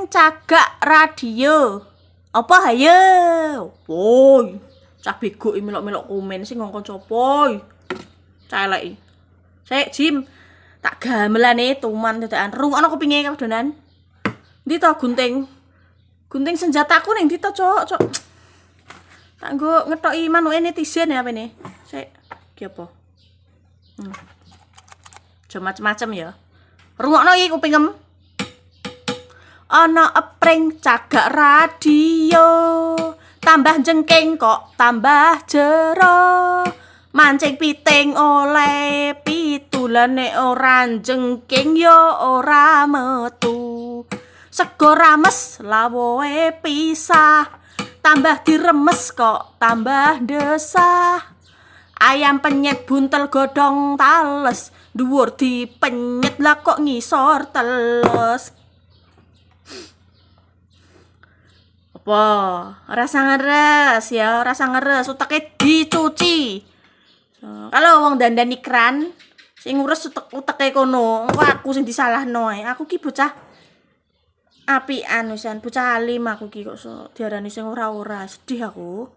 prank cagak radio. Apa hayo? Woi, cah bego melok-melok komen sing ngongkon sapa? Celeki. Sik, Jim. Tak gamelane tuman dadakan. Rungokno kupinge kadonan. Ndi to gunting? Gunting senjataku ning ndi to, Cok? Tak nggo ngetoki manuke netizen ya apene. Sik, iki apa? Macem-macem ya. Rungokno iki kupingem. Ana prank cagak radio. Tambah jengking kok tambah jero. Mancing piting oleh pitulane ora jengking yo ora metu. Sego rames lawoe pisah. Tambah diremes kok tambah desah. Ayam penyet buntel godhong tales. Dhuwur dipenyet lah kok ngisor teles. Apa? Rasa ngeres ya, rasa ngeres. Uteke dicuci. Kalau wong dandan ikran sing ngurus uteke kono, aku sing disalahno ae. Aku ki bocah apian wisan, bocah alim aku ki kok diarani sing ora-ora. Sedih aku.